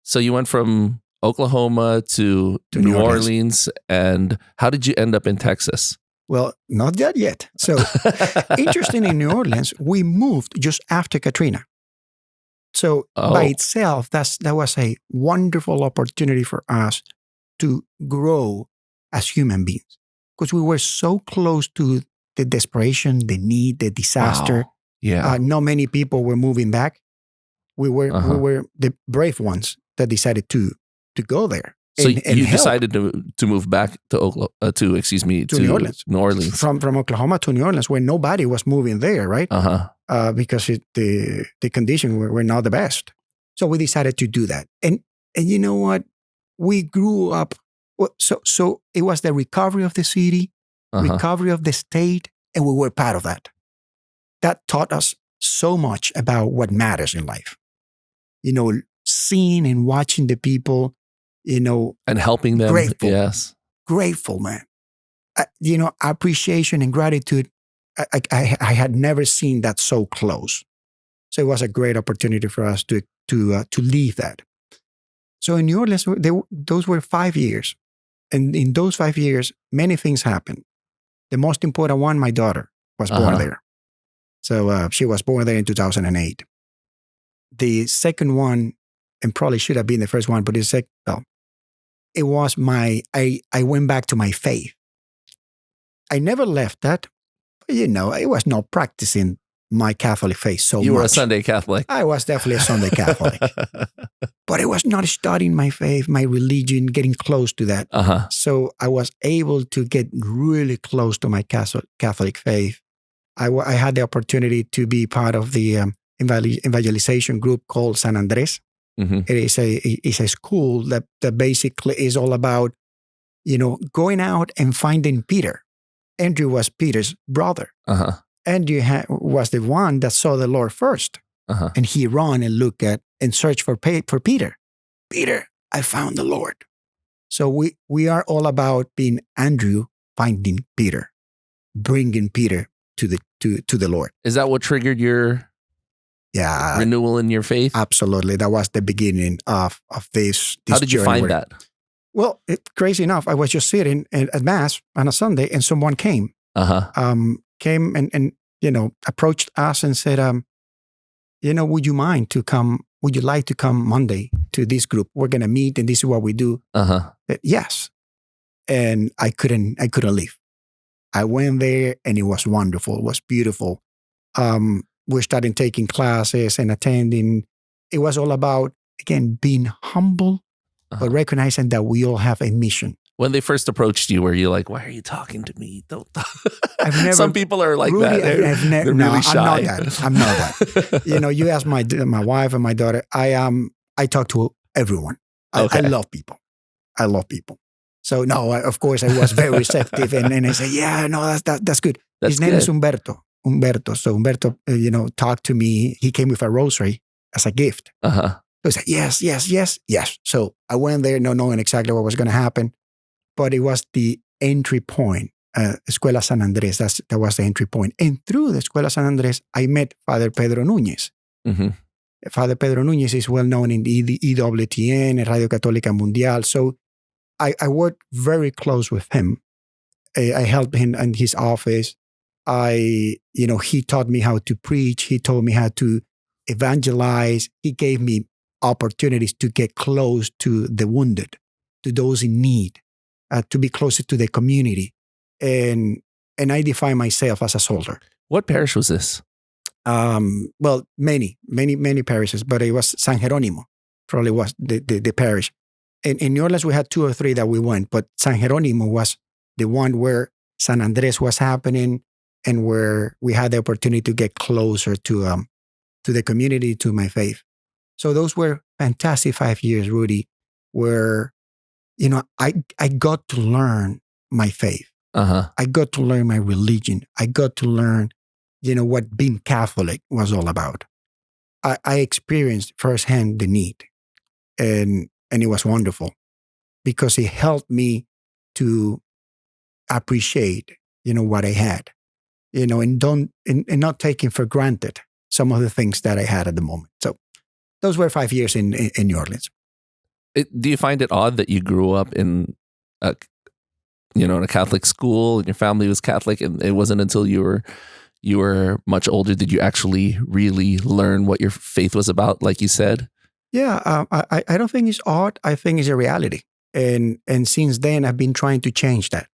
So you went from Oklahoma to New Orleans. And how did you end up in Texas? Well, not that yet. So interesting, in New Orleans, we moved just after Katrina. So by itself, that was a wonderful opportunity for us to grow as human beings, because we were so close to the desperation, the need, the disaster. Wow. Yeah. Not many people were moving back. We were the brave ones that decided to go there. So you decided to move back to New Orleans. New Orleans. From Oklahoma to New Orleans, where nobody was moving there, right? Because the conditions were not the best. So we decided to do that. And you know what? We grew up. So it was the recovery of the city, recovery of the state, and we were part of that. That taught us so much about what matters in life. Seeing and watching the people, and helping them. Grateful. Yes. Grateful, man. Appreciation and gratitude. I had never seen that so close. So it was a great opportunity for us to leave that. So in New Orleans, those were 5 years. And in those 5 years, many things happened. The most important one, my daughter was born there. So she was born there in 2008. The second one, and probably should have been the first one, but it was I went back to my faith. I never left that. But, I was not practicing my Catholic faith so much. You were a Sunday Catholic. I was definitely a Sunday Catholic. But I was not studying my faith, my religion, getting close to that. So I was able to get really close to my Catholic faith. I had the opportunity to be part of the evangelization group called San Andres. It is a school that basically is all about, going out and finding Peter. Andrew was Peter's brother. Andrew was the one that saw the Lord first. And he ran and looked at and searched for Peter. Peter, I found the Lord. So we are all about being Andrew finding Peter, bringing Peter to the Lord. Is that what triggered your renewal in your faith? Absolutely. That was the beginning of this How did you find that? Well, crazy enough, I was just sitting at Mass on a Sunday, and someone came. Came and approached us and said, would you mind to come? Would you like to come Monday to this group? We're gonna meet, and this is what we do. Yes. And I couldn't leave. I went there, and it was wonderful. It was beautiful. We started taking classes and attending. It was all about, again, being humble, but recognizing that we all have a mission. When they first approached you, were you like, why are you talking to me? Don't talk. Some people are like that. They're really shy. I'm not that. You ask my wife and my daughter, I talk to everyone. I love people. So no, of course I was very receptive and I say, yeah, no, that's good. His name is Humberto. So Humberto, talked to me. He came with a rosary as a gift. So I said, yes. So I went there not knowing exactly what was going to happen. But it was the entry point, Escuela San Andres. That was the entry point. And through the Escuela San Andres, I met Father Pedro Núñez. Father Pedro Núñez is well known in the EWTN and Radio Católica Mundial. So I worked very close with him. I helped him in his office. He taught me how to preach. He told me how to evangelize. He gave me opportunities to get close to the wounded, to those in need. To be closer to the community. And I define myself as a soldier. What parish was this? Well, many parishes, but it was San Jerónimo, probably was the parish. In New Orleans, we had 2 or 3 that we went, but San Jerónimo was the one where San Andres was happening and where we had the opportunity to get closer to the community, to my faith. So those were fantastic 5 years, Rudy, where I got to learn my faith. I got to learn my religion. I got to learn, what being Catholic was all about. I experienced firsthand the need, and it was wonderful because it helped me to appreciate, what I had, and not taking for granted some of the things that I had at the moment. So those were 5 years in New Orleans. Do you find it odd that you grew up in in a Catholic school and your family was Catholic, and it wasn't until you were much older did you actually really learn what your faith was about, like you said? Yeah, I don't think it's odd. I think it's a reality. And since then, I've been trying to change that.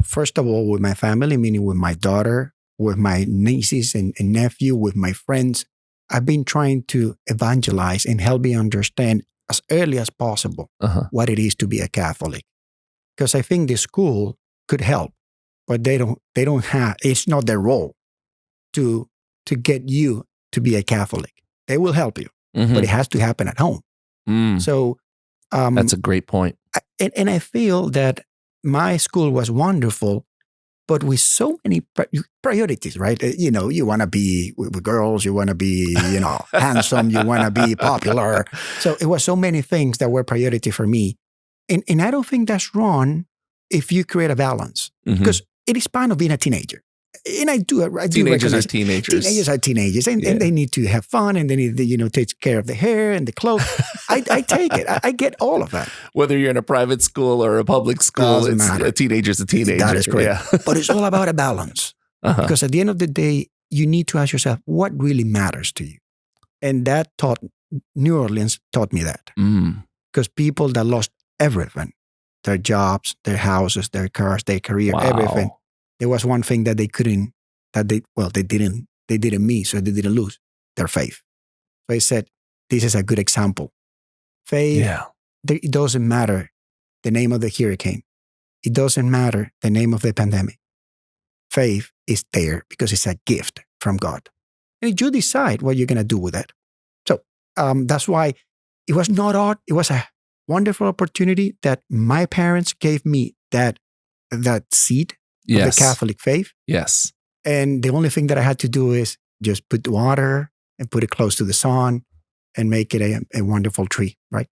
First of all, with my family, meaning with my daughter, with my nieces and nephew, with my friends, I've been trying to evangelize and help me understand as early as possible what it is to be a Catholic. Because I think the school could help, but they don't have, it's not their role to get you to be a Catholic. They will help you, but it has to happen at home. So that's a great point. And I feel that my school was wonderful, but with so many priorities, right? You want to be with girls, you want to be, handsome, you want to be popular. So it was so many things that were priority for me. And I don't think that's wrong if you create a balance, because it is part of being a teenager. And I do teenagers are teenagers. Teenagers are teenagers, and they need to have fun, and they need to, take care of the hair and the clothes. I take it. I get all of that. Whether you're in a private school or a public school, a teenager's a teenager. That is correct. Yeah. But it's all about a balance. Because at the end of the day, you need to ask yourself, what really matters to you? And New Orleans taught me that. Because people that lost everything, their jobs, their houses, their cars, their career, everything. There was one thing that they didn't miss, so they didn't lose their faith. So I said, this is a good example. Faith, it doesn't matter the name of the hurricane. It doesn't matter the name of the pandemic. Faith is there because it's a gift from God. And you decide what you're going to do with it. So that's why it was not odd. It was a wonderful opportunity that my parents gave me that seed of the Catholic faith. Yes. And the only thing that I had to do is just put water and put it close to the sun and make it a wonderful tree, right?